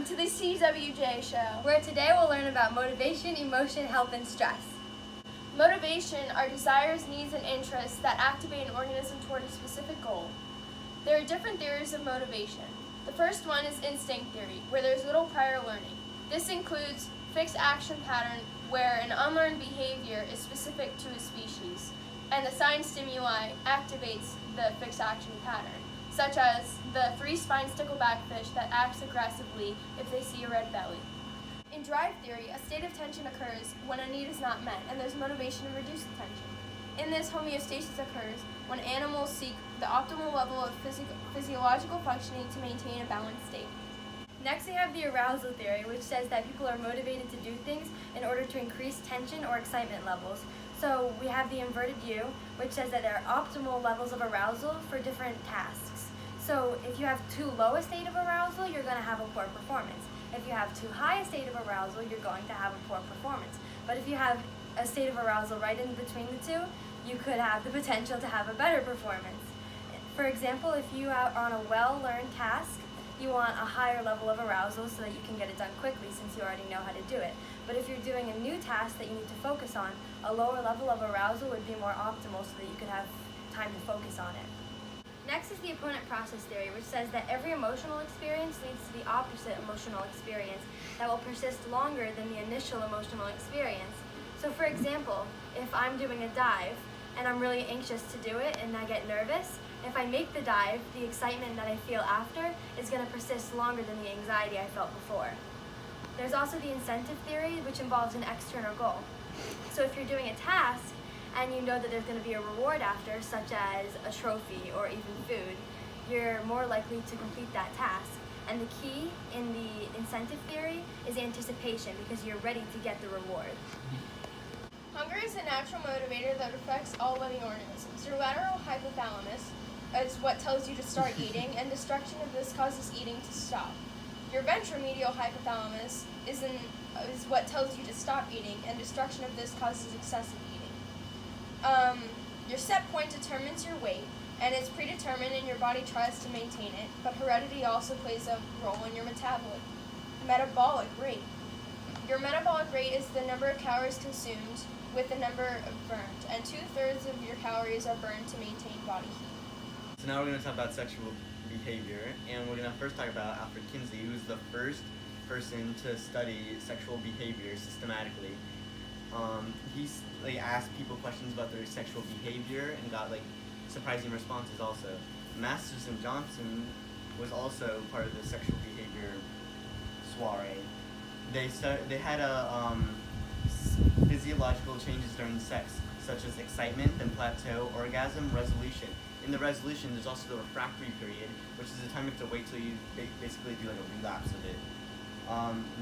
to the CWJ show, where today we'll learn about motivation, emotion, health, and stress. Motivation are desires, needs, and interests that activate an organism toward a specific goal. There are different theories of motivation. The first one is instinct theory, where there's little prior learning. This includes fixed action pattern, where an unlearned behavior is specific to a species, and the sign stimuli activates the fixed action pattern, such as the three-spined stickleback fish that acts aggressively if they see a red belly. In drive theory, a state of tension occurs when a need is not met, and there's motivation to reduce the tension. In this, homeostasis occurs when animals seek the optimal level of physiological functioning to maintain a balanced state. Next, we have the arousal theory, which says that people are motivated to do things in order to increase tension or excitement levels. So we have the inverted U, which says that there are optimal levels of arousal for different tasks. So if you have too low a state of arousal, you're going to have a poor performance. If you have too high a state of arousal, you're going to have a poor performance. But if you have a state of arousal right in between the two, you could have the potential to have a better performance. For example, if you are on a well-learned task, you want a higher level of arousal so that you can get it done quickly since you already know how to do it. But if you're doing a new task that you need to focus on, a lower level of arousal would be more optimal so that you could have time to focus on it. Next is the opponent process theory, which says that every emotional experience leads to the opposite emotional experience that will persist longer than the initial emotional experience. So for example, if I'm doing a dive and I'm really anxious to do it and I get nervous, if I make the dive, the excitement that I feel after is going to persist longer than the anxiety I felt before. There's also the incentive theory, which involves an external goal. So if you're doing a task and you know that there's going to be a reward after, such as a trophy or even food, you're more likely to complete that task. And the key in the incentive theory is anticipation, because you're ready to get the reward. Hunger is a natural motivator that affects all living organisms. Your lateral hypothalamus is what tells you to start eating, and destruction of this causes eating to stop. Your ventromedial hypothalamus is what tells you to stop eating, and destruction of this causes excessive eating. Your set point determines your weight, and it's predetermined and your body tries to maintain it, but heredity also plays a role in your metabolic rate. Your metabolic rate is the number of calories consumed with the number burned, and 2/3 of your calories are burned to maintain body heat. So now we're going to talk about sexual behavior, and we're going to first talk about Alfred Kinsey, who's the first person to study sexual behavior systematically. He's asked people questions about their sexual behavior and got surprising responses also. Masters and Johnson was also part of the sexual behavior soiree. They had physiological changes during sex, such as excitement, then plateau, orgasm, resolution. In the resolution, there's also the refractory period, which is the time you have to wait till you basically do a relapse of it.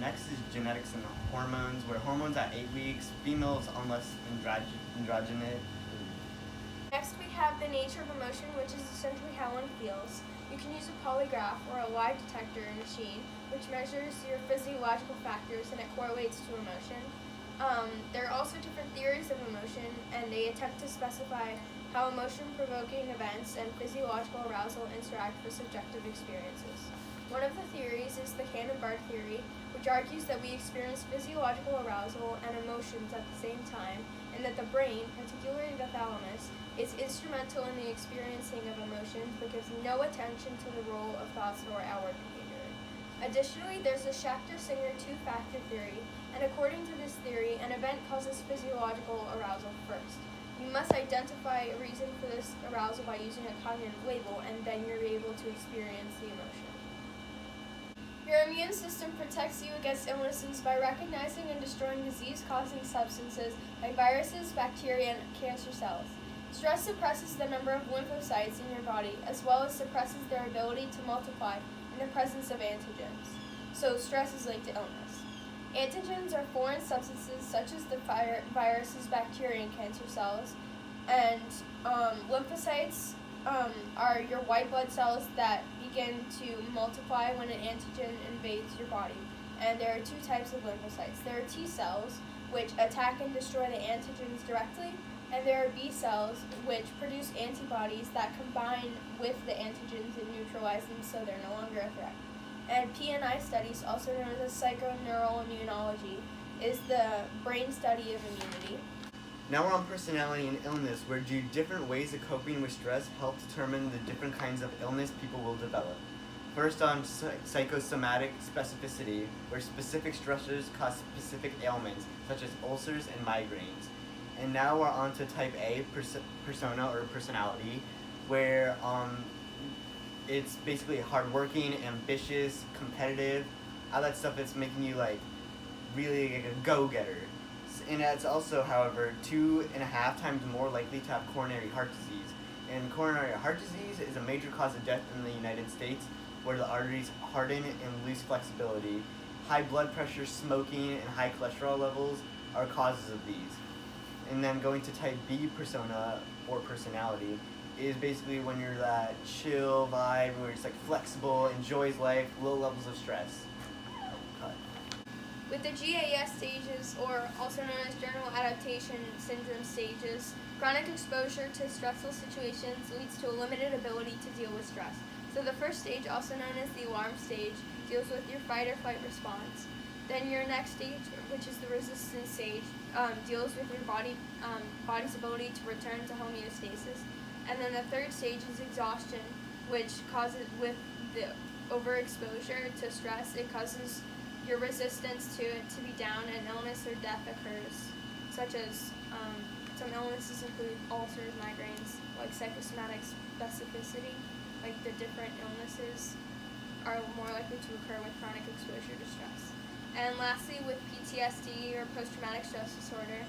Next is genetics and hormones, where hormones at 8 weeks, females unless androgynous. Next we have the nature of emotion, which is essentially how one feels. You can use a polygraph or a lie detector machine, which measures your physiological factors and it correlates to emotion. There are also different theories of emotion, and they attempt to specify how emotion-provoking events and physiological arousal interact with subjective experiences. One of the theories is the Cannon-Barth theory, which argues that we experience physiological arousal and emotions at the same time, and that the brain, particularly the thalamus, is instrumental in the experiencing of emotions but gives no attention to the role of thoughts or outward behavior. Additionally, there's the Schachter-Singer two-factor theory, and according to this theory, an event causes physiological arousal first. You must identify a reason for this arousal by using a cognitive label, and then you're able to experience the emotion. Your immune system protects you against illnesses by recognizing and destroying disease-causing substances like viruses, bacteria, and cancer cells. Stress suppresses the number of lymphocytes in your body, as well as suppresses their ability to multiply in the presence of antigens. So stress is linked to illness. Antigens are foreign substances such as the viruses, bacteria, and cancer cells. And lymphocytes are your white blood cells that begin to multiply when an antigen invades your body. And there are two types of lymphocytes. There are T cells, which attack and destroy the antigens directly, and there are B cells, which produce antibodies that combine with the antigens and neutralize them so they're no longer a threat. And PNI studies, also known as psychoneuroimmunology, is the brain study of immunity. Now we're on personality and illness, where do different ways of coping with stress help determine the different kinds of illness people will develop. First on psychosomatic specificity, where specific stressors cause specific ailments, such as ulcers and migraines. And now we're on to type A, persona or personality, where it's basically hardworking, ambitious, competitive, all that stuff that's making you like really like a go-getter. And it's also, however, 2.5 times more likely to have coronary heart disease. And coronary heart disease is a major cause of death in the United States, where the arteries harden and lose flexibility. High blood pressure, smoking, and high cholesterol levels are causes of these. And then going to type B persona or personality is basically when you're that chill vibe, where it's like flexible, enjoys life, low levels of stress. Cut. With the GAS stages, or also known as general adaptation syndrome stages, chronic exposure to stressful situations leads to a limited ability to deal with stress. So the first stage, also known as the alarm stage, deals with your fight or flight response. Then your next stage, which is the resistance stage, deals with your body's ability to return to homeostasis. And then the third stage is exhaustion, which causes, with the overexposure to stress, it causes your resistance to it to be down, and illness or death occurs, such as some illnesses include ulcers, migraines, like psychosomatic specificity, like the different illnesses are more likely to occur with chronic exposure to stress. And lastly, with PTSD or post-traumatic stress disorder,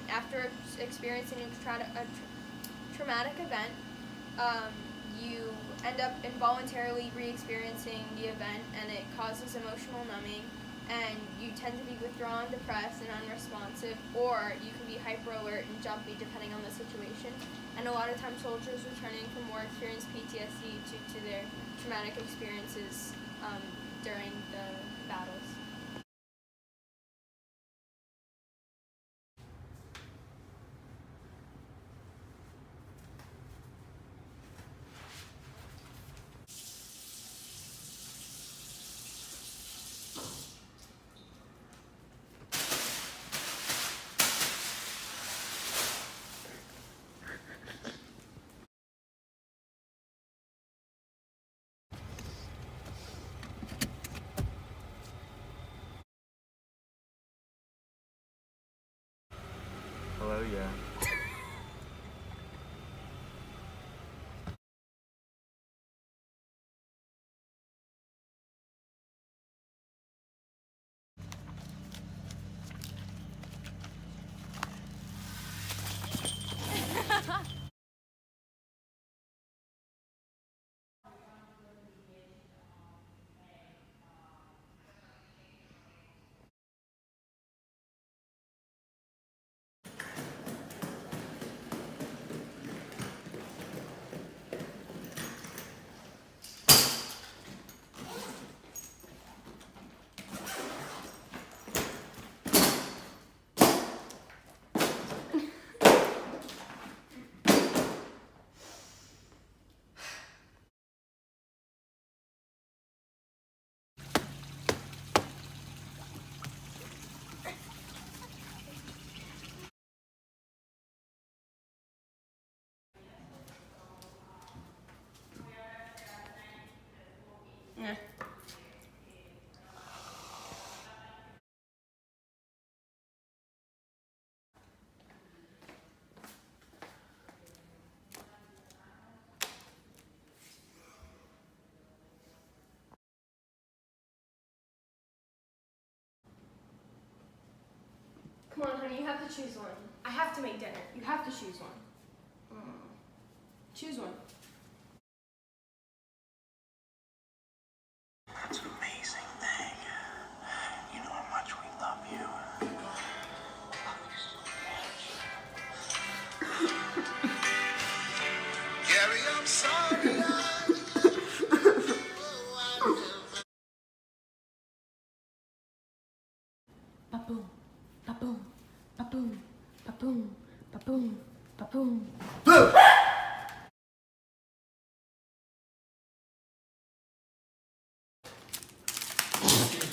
after experiencing a traumatic event, you end up involuntarily re-experiencing the event, and it causes emotional numbing, and you tend to be withdrawn, depressed, and unresponsive, or you can be hyper-alert and jumpy depending on the situation. And a lot of times soldiers returning from war experience PTSD due to their traumatic experiences during the battles. Hello, yeah. Come on, honey, you have to choose one. I have to make dinner. You have to choose one. Choose one. That's an amazing thing. You know how much we love you. Gary, I'm sorry. Ba-boom, ba-boom, ba-boom, ba-boom, ba-boom, ba-boom. Boo!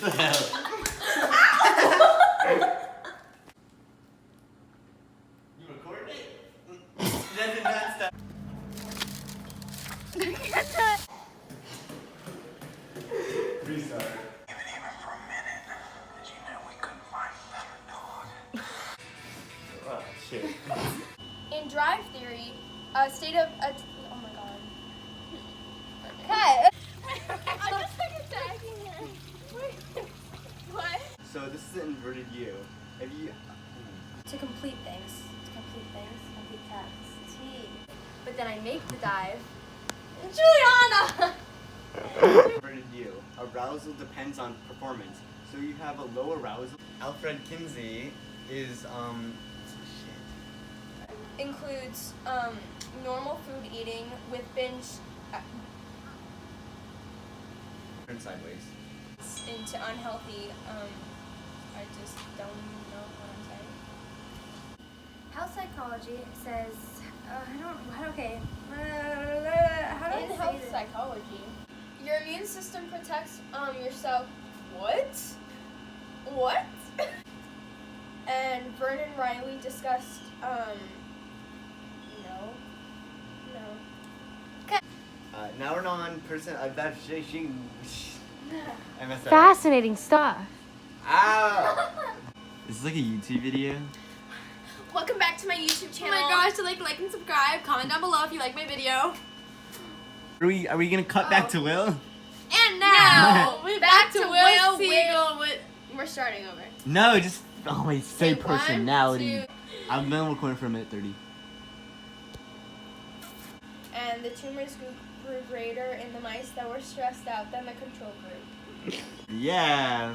the hell? You recorded it? That did not stop. Restart. Even for a minute, did you know we couldn't find a better dog? Oh, shit. In drive theory, a state of oh my god. Cut. I'm just like attacking him. What? So this is an inverted U. Have you? To complete complete tasks. T. But then I make the dive. Juliana! Inverted U. Arousal depends on performance. So you have a low arousal. Alfred Kinsey is shit. Includes normal food eating with binge Turn sideways. into unhealthy. I just don't know what I'm saying. Health psychology says, okay. How do I In say health this? psychology, your immune system protects yourself. What? What? And Vernon Riley discussed no. Now we're on person. That she. I messed up. Fascinating stuff. Ow! This is like a YouTube video. Welcome back to my YouTube Oh channel. my gosh, so like and subscribe, comment down below if you like my video. Are we gonna cut back to Will? And now, we're back to Will Will Siegel. We're starting over. No, just always say Okay, 1, personality. 2, I'm gonna record for a minute 30. and the tumors grew greater in the mice that were stressed out than the control group. Yeah.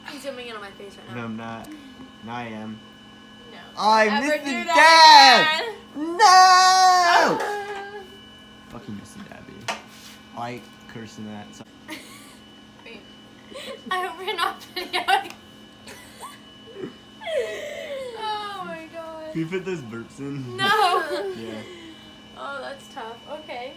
I'm zooming in on my face right No, I'm not. No, I am. No. I Ever missed do the that dab! again? No! Fucking missed the dabby. I like cursing that. So. I hope we're not videoing. Oh my god. Can you put those burps in? No. Yeah. Oh, that's tough. Okay.